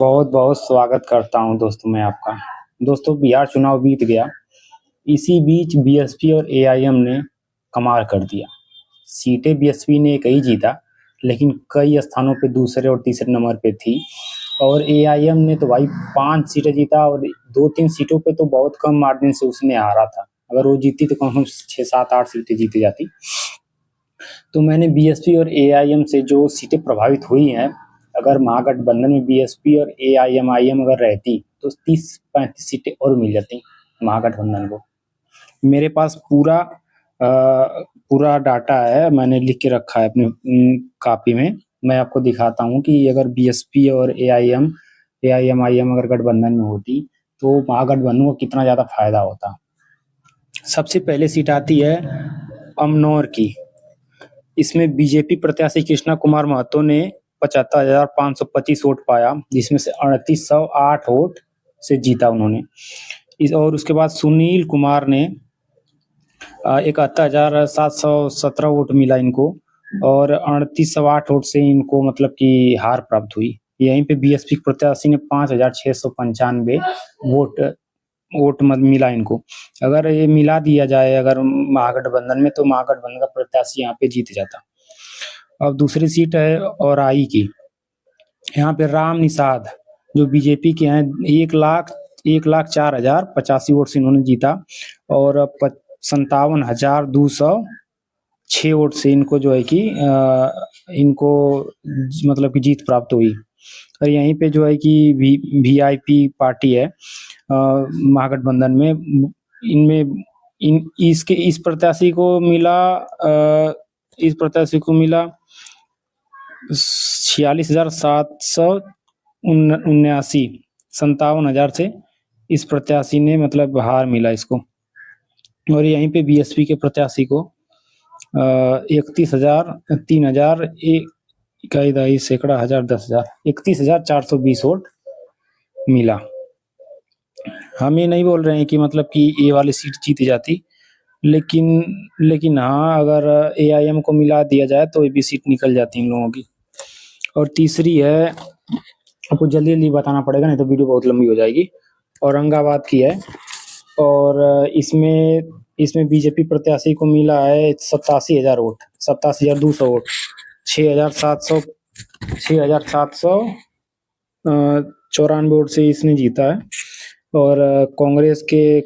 बहुत बहुत स्वागत करता हूं दोस्तों मैं आपका। दोस्तों बिहार चुनाव बीत गया। इसी बीच बीएसपी और एआईएम ने कमाल कर दिया। सीटें बीएसपी ने कई जीता, लेकिन कई स्थानों पे दूसरे और तीसरे नंबर पे थी। और एआईएम ने तो भाई 5 सीटें जीता और 2-3 सीटों पे तो बहुत कम मार्जिन से उसने हारा था। अगर वो जीती तो कम से कम 6-7-8 सीटें जीती जाती। तो मैंने बीएसपी और एआईएम से जो सीटें प्रभावित हुई हैं, अगर महागठबंधन में बीएसपी और एआईएम आईएम अगर रहती तो 30-35 सीटें और मिल जाती महागठबंधन को। मेरे पास पूरा डाटा है, मैंने लिख के रखा है अपने कॉपी में। मैं आपको दिखाता हूँ कि अगर बीएसपी और एआईएम एआईएम आईएम अगर गठबंधन में होती तो महागठबंधन को कितना ज्यादा फायदा होता। सबसे पहले सीट आती है अमनौर की। इसमें बीजेपी प्रत्याशी कृष्णा कुमार महतो ने 75,525 वोट पाया, जिसमें से 3808 वोट से जीता उन्होंने। और उसके बाद सुनील कुमार ने 71,717 वोट मिला इनको, और 3808 वोट से इनको मतलब कि हार प्राप्त हुई। यहीं पे बीएसपी प्रत्याशी ने 5,695 वोट वोट मिला इनको। अगर ये मिला दिया जाए अगर महागठबंधन में, तो महागठबंधन का प्रत्याशी यहाँ पे जीत जाता। अब दूसरी सीट है औराई की। यहाँ पे राम निषाद जो बीजेपी के हैं 1,04,085 वोट से इन्होंने जीता, और 57,206 वोट से इनको जो है कि इनको मतलब कि जीत प्राप्त हुई। और यहीं पे जो है कि वीआईपी पार्टी है महागठबंधन में, इनमें इस प्रत्याशी को मिला 46,779, 57,000 से इस प्रत्याशी ने मतलब हार मिला इसको। और यहीं पे बीएसपी के प्रत्याशी को 31,000, 3,000, इकाई सैकड़ा हजार 10,000, 31,420 वोट मिला। हम ये नहीं बोल रहे हैं कि मतलब कि ये वाली सीट जीती जाती, लेकिन हाँ, अगर एआईएम को मिला दिया जाए तो ये भी सीट निकल जाती इन लोगों की। और तीसरी है, आपको जल्दी जल्दी बताना पड़ेगा नहीं तो वीडियो बहुत लंबी हो जाएगी। औरंगाबाद की है, और इसमें बीजेपी प्रत्याशी को मिला है 87,000 वोट, 87,200 वोट, 6,794 वोट से इसने जीता है। और कांग्रेस के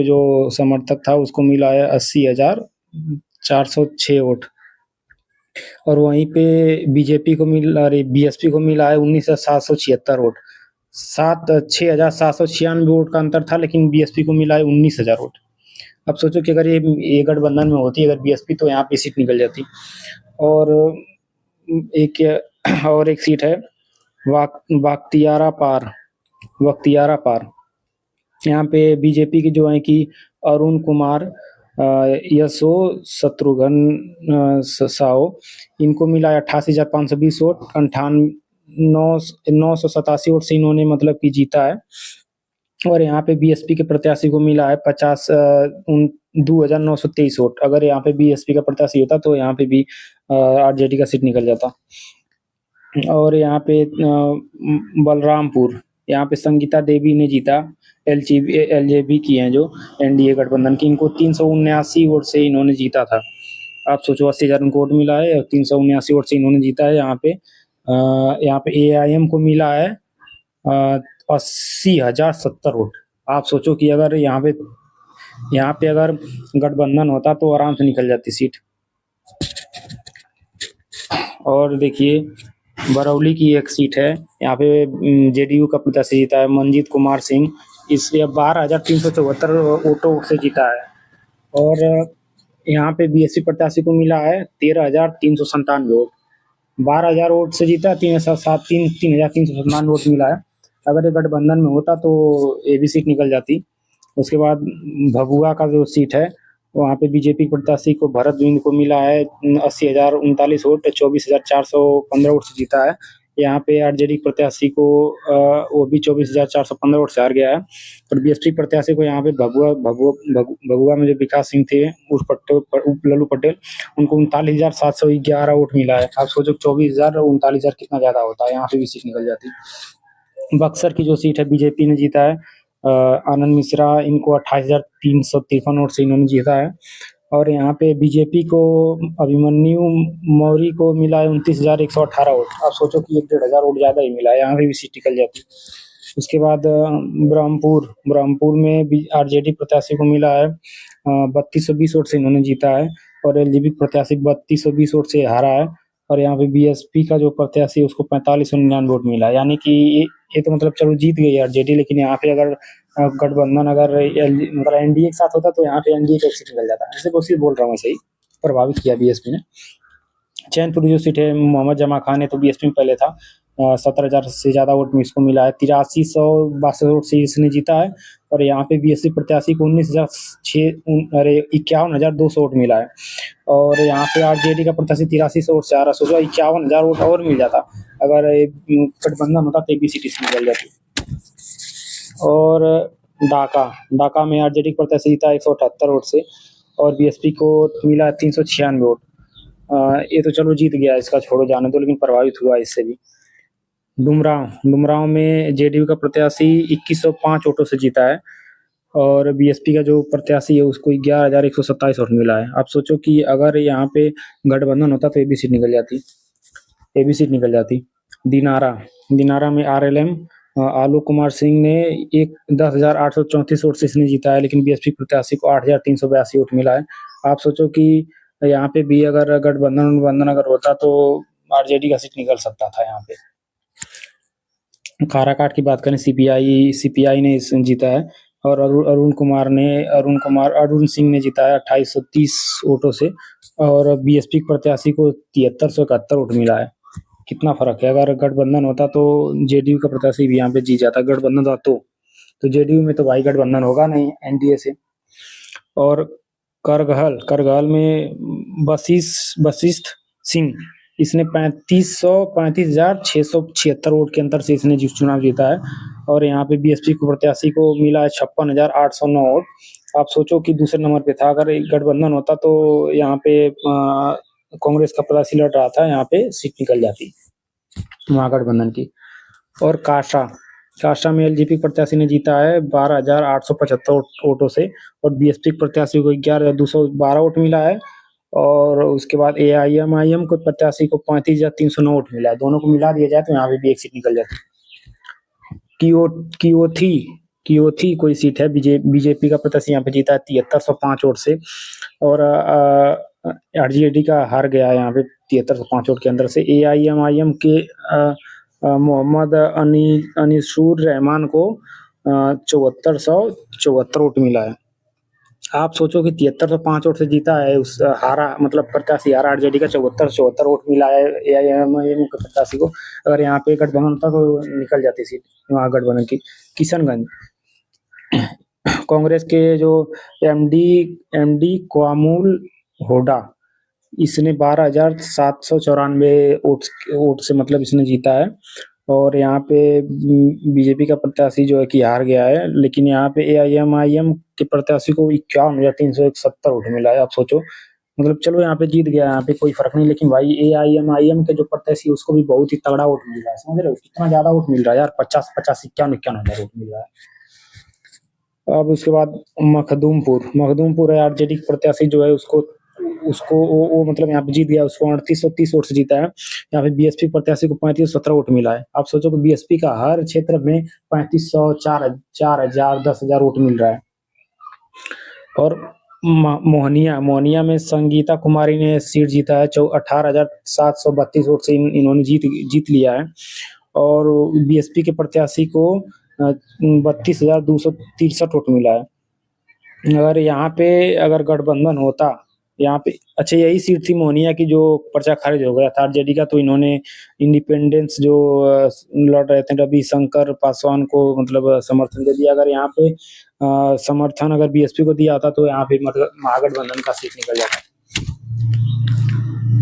जो समर्थक था उसको मिला है 80,406 वोट। और वहीं पे बीएसपी को मिला है 19,776 वोट। 6,796 वोट का अंतर था, लेकिन बीएसपी को मिला है 19,000 वोट। अब सोचो कि अगर ये गठबंधन में होती अगर बीएसपी, तो यहाँ पे सीट निकल जाती। और एक सीट है बख्तियारा पार। यहाँ पे बीजेपी की जो है कि अरुण कुमार यशो शत्रुघ्न साहो, इनको मिला 88,520 वोट, 98,987 वोट से इन्होंने मतलब कि जीता है। और यहाँ पे बीएसपी के प्रत्याशी को मिला है 2,923 वोट। अगर यहाँ पे बीएसपी का प्रत्याशी होता तो यहाँ पे भी आरजेडी का सीट निकल जाता। और यहाँ पे बलरामपुर, यहाँ पे संगीता देवी ने जीता, एलजेबी की हैं जो एनडीए गठबंधन की, इनको 379 वोट से इन्होंने जीता था। आप सोचो 80,000 उनको वोट मिला है और 379 वोट से इन्होंने जीता है। यहाँ पे एआईएम को मिला है 80,070 वोट। आप सोचो कि अगर यहाँ पे अगर गठबंधन होता तो आराम से निकल जाती सीट। और देखिए बरौली की एक सीट है, यहाँ पे जेडीयू का प्रत्याशी जीता है मनजीत कुमार सिंह, इससे 12,374 वोटों से जीता है। और यहाँ पे बीएसपी प्रत्याशी को मिला है 13,397 वोट, 12,000 वोट से जीता, 3,397 वोट मिला है। अगर ये गठबंधन में होता तो ये भी सीट निकल जाती। उसके बाद भभुआ का जो सीट है, वहाँ पे बीजेपी प्रत्याशी को भरत बिंद को मिला है 80,039 वोट, 24,415 वोट से जीता है। यहाँ पे आरजेडी प्रत्याशी को वो भी 24,415 वोट से हार गया है। और बीएसपी प्रत्याशी को यहाँ पे भभुआ में जो विकास सिंह थे उर्फ लल्लू पटेल, उनको 39,711 वोट मिला है। आप सोचो 24,000 और 39,000 कितना ज्यादा होता है, यहाँ पे भी सीट निकल जाती। बक्सर की जो सीट है बीजेपी ने जीता है, आनंद मिश्रा, इनको 28,353 वोट से इन्होंने जीता है। और यहाँ पे बीजेपी को अभिमन्यु मौर्य को मिला है 29,118 वोट। आप सोचो कि 1,500 वोट ज्यादा ही मिला है, यहाँ पे भी सीट निकल जाती। उसके बाद ब्रह्मपुर में आरजेडी प्रत्याशी को मिला है 3220 वोट से इन्होंने जीता है। और एलजेपी प्रत्याशी 3220 वोट से हारा है। और यहाँ पे बीएसपी का जो प्रत्याशी है उसको 4599 वोट मिला है। यानी कि ये तो मतलब चलो जीत गई आरजेडी, लेकिन यहाँ पे अगर गठबंधन अगर मतलब एनडीए के साथ होता तो यहाँ पे एनडीए का सीट निकल जाता। ऐसे कोशिश बोल रहा हूँ, ऐसे ही प्रभावित किया बीएसपी ने। चैनपुर जो सीट है मोहम्मद जमा खान है तो बीएसपी में पहले था, 17,000 से ज्यादा वोट में इसको मिला है। 8362 वोट से इसने जीता है। और यहाँ पे बीएसपी प्रत्याशी को 51,200 वोट मिला है। और यहाँ पे आरजेडी का प्रत्याशी 8300 वोट से आ रहा। सोचो 51,000 वोट और मिल जाता अगर गठबंधन होता तो भी सीट इसकी निकल जाती। और ढाका में आरजेडी का प्रत्याशी जीता 178 वोट से। और बीएसपी को मिला 396 वोट। ये तो चलो जीत गया, इसका छोड़ो जाने दो, लेकिन प्रभावित हुआ इससे भी। डुमरांव में जेडीयू का प्रत्याशी 2105 वोटों से जीता है। और बीएसपी का जो प्रत्याशी है उसको 11,127 वोट मिला है। आप सोचो कि अगर यहाँ पे गठबंधन होता तो ये भी सीट निकल जाती। दिनारा में आरएलएम आलोक कुमार सिंह ने 10,834 वोट से इसने जीता है, लेकिन बीएसपी प्रत्याशी को 8,382 वोट मिला है। आप सोचो कि यहाँ पे भी अगर गठबंधन अगर होता तो आरजेडी का सीट निकल सकता था। यहाँ पे काराकाट की बात करें, सीपीआई ने जीता है। और अरुण सिंह ने जीता है 2830 वोटों से। और बीएसपी प्रत्याशी को 7371 वोट मिला है। कितना फर्क है। अगर गठबंधन होता तो जेडीयू का प्रत्याशी भी यहाँ पे जीत जाता। गठबंधन था तो जेडीयू में तो भाई गठबंधन होगा नहीं एनडीए से। और करगहल में वशिष्ठ सिंह, इसने 35,676 वोट के अंतर से इसने चुनाव जीता है। और यहाँ पे बीएसपी को प्रत्याशी को मिला है 56,809 वोट। आप सोचो कि दूसरे नंबर पे था। अगर गठबंधन होता तो यहाँ पे कांग्रेस का प्रत्याशी लड़ रहा था, यहाँ पे सीट निकल जाती महागठबंधन की। और काष्ठा में एलजेपी प्रत्याशी ने जीता है 12,875 वोटों से। और बीएसपी प्रत्याशी को 11,212 वोट मिला है। और उसके बाद एआईएमआईएम को प्रत्याशी को 35,309 वोट मिला है। दोनों को मिला दिया जाए तो यहाँ पे भी एक सीट निकल जाती। कियोथी कोई सीट है, बीजेपी का प्रत्याशी यहाँ पे जीता है 7305 वोट से। और आरजेडी का हार गया है यहाँ पे 7305 वोट के अंदर से। एआईएमआईएम के मोहम्मद अनीसुर रहमान को 7474 वोट मिला है। आप सोचो कि 7305 वोट से जीता है, उस हारा मतलब प्रत्याशी हारा आरजेडी का 7474 वोट मिला है एआईएमआईएम के प्रत्याशी को। अगर यहाँ पे गठबंधन होता तो निकल जाती सीट महागठबंधन की। किशनगंज कांग्रेस के जो एमडी क्वामुल होडा, इसने 12,794 वोट से मतलब इसने जीता है। और यहाँ पे बीजेपी का प्रत्याशी जो है कि हार गया है, लेकिन यहाँ पे एआईएमआईएम के प्रत्याशी को 51,371 वोट मिला है। आप सोचो मतलब चलो यहाँ पे जीत गया, यहाँ पे कोई फर्क नहीं। लेकिन भाई एआईएमआईएम के जो प्रत्याशी उसको भी बहुत ही तगड़ा वोट मिल रहा है। समझ रहे हो कितना ज्यादा वोट मिल रहा है यार, 50 51 51 वोट मिल रहा है। अब उसके बाद मखदूमपुर है, आरजेडी प्रत्याशी जो है उसको वो मतलब यहाँ पे जीत गया, उसको 3830 वोट से जीता है। यहाँ पे बीएसपी प्रत्याशी को 3517 वोट मिला है। आप सोचो कि बीएसपी का हर क्षेत्र में 3500 4,000 10,000 वोट मिल रहा है। और मोहनिया में संगीता कुमारी ने सीट जीता है 18,732 वोट से इन्होंने जीत लिया है। और बीएसपी के प्रत्याशी को 32,263 वोट मिला है। अगर यहाँ पे अगर गठबंधन होता यहाँ पे, अच्छा यही सीट थी मोहनिया की जो पर्चा खारिज हो गया था आरजेडी का, तो इन्होंने इंडिपेंडेंस जो लड़ रहे थे रविशंकर पासवान को मतलब समर्थन दे दिया। अगर यहाँ पे समर्थन अगर बीएसपी को दिया होता तो यहाँ पे मतलब महागठबंधन का सीट निकल जाता।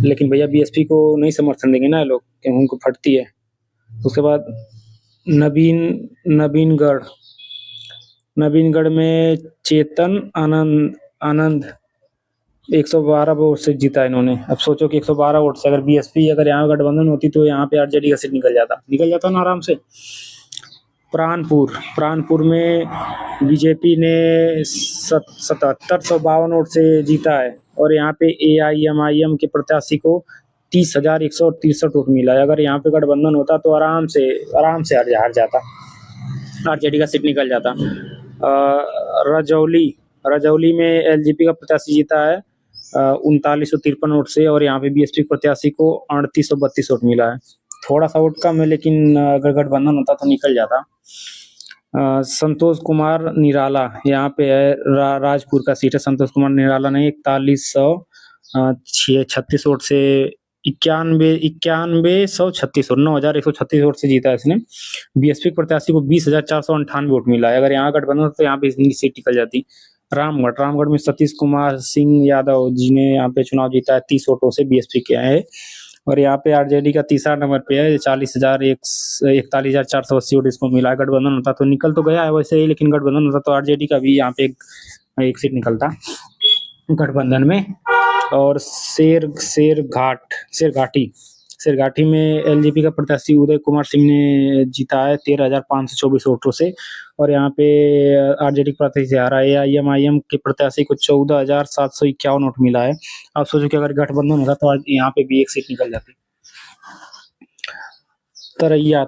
लेकिन भैया बीएसपी को नहीं समर्थन देंगे ना लोग, उनको फटती है। उसके बाद नवीन नवीनगढ़ नवीनगढ़ में चेतन आनंद आनंद 112 वोट से जीता इन्होंने। अब सोचो कि 112 वोट से अगर बीएसपी अगर यहाँ गठबंधन होती तो यहाँ पे आरजेडी का सीट निकल जाता ना आराम से। प्राणपुर में बीजेपी ने 7752 वोट से जीता है और यहाँ पे एआईएमआईएम के प्रत्याशी को 30,163 वोट मिला है। अगर यहाँ पे गठबंधन होता तो आराम से हार जाता, आरजेडी का सीट निकल जाता। रजौली में एलजेपी का प्रत्याशी जीता है 3953 वोट से और यहाँ पे बीएसपी प्रत्याशी को 3832 वोट मिला है। थोड़ा सा वोट कम है, लेकिन अगर गठबंधन होता तो निकल जाता। संतोष कुमार निराला यहाँ पे है, राजपुर का सीट है। संतोष कुमार निराला ने 4136 वोट से 9136 वोट 9136 वोट से जीता है इसने। बीएसपी प्रत्याशी को 20,498 वोट मिला है। अगर यहाँ गठबंधन तो यहाँ पे इसकी सीट निकल जाती। रामगढ़ में सतीश कुमार सिंह यादव जी ने यहाँ पे चुनाव जीता है 30 वोटों से, बीएसपी के है। और यहाँ पे आरजेडी का तीसरा नंबर पे है 41,480 वोट इसको मिला है। गठबंधन होता तो निकल तो गया है वैसे ही, लेकिन गठबंधन होता तो आरजेडी का भी यहाँ पे एक सीट निकलता गठबंधन में। और शेरघाटी में एलजेपी का प्रत्याशी उदय कुमार सिंह ने जीता है 13,524 वोटों से और यहाँ पे आरजेडी प्रत्याशी हारा है। एआईएमआईएम के प्रत्याशी को 14,751 वोट मिला है। आप सोचो कि अगर गठबंधन होता तो यहाँ पे भी एक सीट निकल जाती।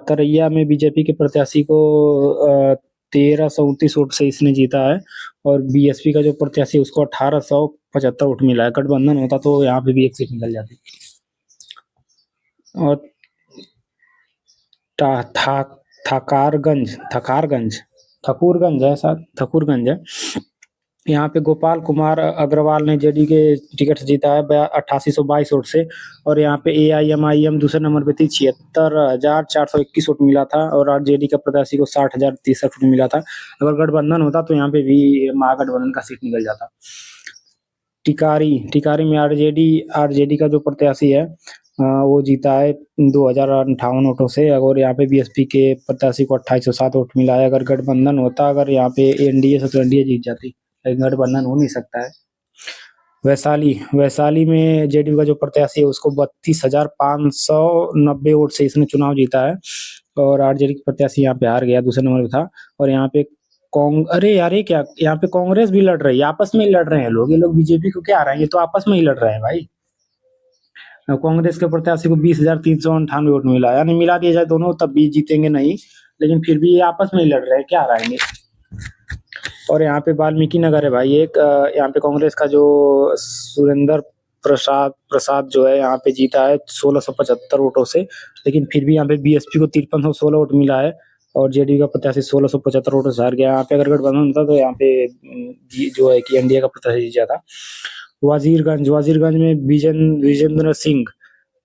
तरैया में बीजेपी के प्रत्याशी को 1329 वोट से इसने जीता है और बीएसपी का जो प्रत्याशी उसको 1875 वोट मिला है। गठबंधन होता तो यहाँ पे भी एक सीट निकल जाती। और ठकुरगंज है, यहाँ पे गोपाल कुमार अग्रवाल ने जेडी के टिकट से जीता है 8822 वोट से और यहाँ पे एआईएमआईएम दूसरे नंबर पे थी 76,421 वोट मिला था और आरजेडी का प्रत्याशी को 60,063 वोट मिला था। अगर गठबंधन होता तो यहाँ पे भी महागठबंधन का सीट निकल जाता। टिकारी में आरजेडी का जो प्रत्याशी है वो जीता है 2,058 वोटों से और यहाँ पे बीएसपी के प्रत्याशी को 2807 वोट मिला है। अगर गठबंधन होता अगर यहाँ पे एनडीए से तो एनडीए जीत जाती, लेकिन गठबंधन हो नहीं सकता है। वैशाली में जेडीयू का जो प्रत्याशी है उसको 32,590 वोट से इसने चुनाव जीता है और आरजेडी के प्रत्याशी यहाँ पे हार गया, दूसरे नंबर पे था। और यहाँ पे अरे यार ये क्या, यहाँ पे कांग्रेस भी लड़ रही है, आपस में ही लड़ रहे हैं लोग। ये लोग बीजेपी को क्या आ रहा है, ये तो आपस में ही लड़ रहे हैं भाई। कांग्रेस के प्रत्याशी को 20,398 वोट मिला, यानी मिला दिया जाए दोनों तब भी जीतेंगे नहीं, लेकिन फिर भी ये आपस में ही लड़ रहे हैं, क्या रहेंगे। और यहाँ पे वाल्मीकि नगर है भाई एक, यहाँ पे कांग्रेस का जो सुरेंद्र प्रसाद जो है यहाँ पे जीता है 1675 वोटों से, लेकिन फिर भी यहाँ पे बीएसपी को 5316 वोट मिला है और जेडीयू का प्रत्याशी 1675 वोटों से हार गया। यहाँ पे अगर गठबंधन होता तो यहाँ पे जो है कि एनडीए का प्रत्याशी जीत जाता। वजीरगंज में विजेंद्र सिंह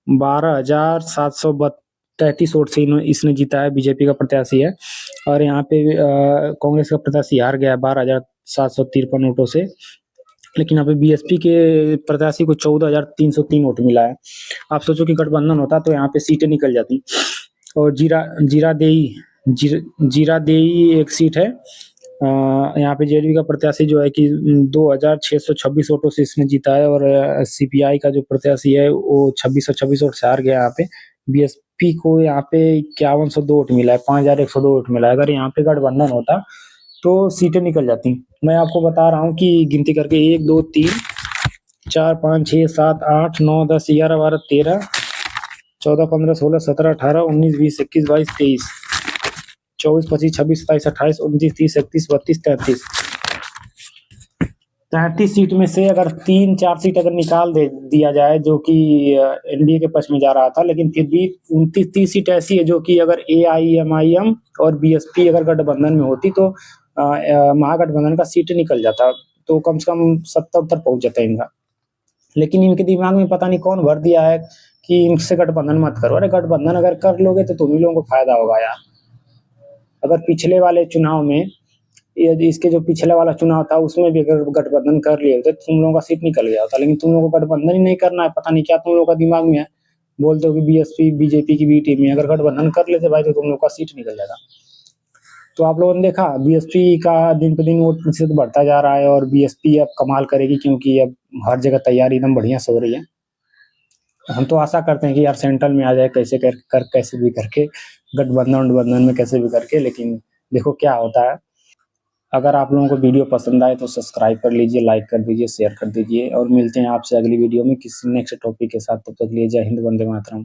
12,733 वोट से इसने जीता है, बीजेपी का प्रत्याशी है। और यहाँ पे कांग्रेस का प्रत्याशी हार गया है 12,753 वोटों से, लेकिन यहाँ पे बीएसपी के प्रत्याशी को 14,303 वोट मिला है। आप सोचो कि गठबंधन होता तो यहाँ पे सीटें निकल जाती। और जीरादेई एक सीट है, यहाँ पे जेडीयू का प्रत्याशी जो है कि 2,626 वोटों से इसने जीता है और सीपीआई का जो प्रत्याशी है वो 2626 वोट से हार गया। यहाँ पे बीएसपी को यहाँ पे 5102 वोट मिला है, 5,102 वोट मिला है। अगर यहाँ पे गठबंधन होता तो सीटें निकल जाती। मैं आपको बता रहा हूँ कि गिनती करके 1 2 3 4 5 6 7 8 9 10 11 12 13 14 15 16 17 18 19 20 21 22 23 24 25 26 27 28 29 30 31 32 33 सीट में से अगर 3-4 सीट अगर निकाल दिया जाए जो कि एनडीए के पक्ष में जा रहा था, लेकिन फिर भी 29-30 सीट ऐसी है जो कि अगर एआईएमआईएम और बीएसपी अगर गठबंधन में होती तो महागठबंधन का सीट निकल जाता, तो कम से कम 70 पहुंच जाता इनका। लेकिन इनके दिमाग में पता नहीं कौन भर दिया है कि इनसे गठबंधन मत करो। अरे गठबंधन अगर कर लोगे तो तुम ही लोगों को फायदा होगा यार। अगर पिछले वाले चुनाव में इसके जो पिछले वाला चुनाव था उसमें भी अगर गठबंधन कर लिए होते तो तुम लोगों का सीट निकल गया होता, लेकिन तुम लोगों को गठबंधन ही नहीं करना है, पता नहीं क्या तुम लोगों का दिमाग में है। बोलते हो कि बीएसपी बीजेपी की बी टीम है, अगर गठबंधन कर लेते भाई तो तुम लोग का सीट निकल जाता। तो आप लोगों ने देखा बीएसपी का दिन पे दिन वोट प्रतिशत बढ़ता जा रहा है और बीएसपी अब कमाल करेगी, क्योंकि अब हर जगह तैयारी एकदम बढ़िया से हो रही है। हम तो आशा करते हैं कि यार सेंट्रल में आ जाए, कैसे भी करके, गठबंधन में कैसे भी करके, लेकिन देखो क्या होता है। अगर आप लोगों को वीडियो पसंद आए तो सब्सक्राइब कर लीजिए, लाइक कर दीजिए, शेयर कर दीजिए, और मिलते हैं आपसे अगली वीडियो में किसी नेक्स्ट टॉपिक के साथ। तब तक के लिए जय हिंद, वंदे मातरम।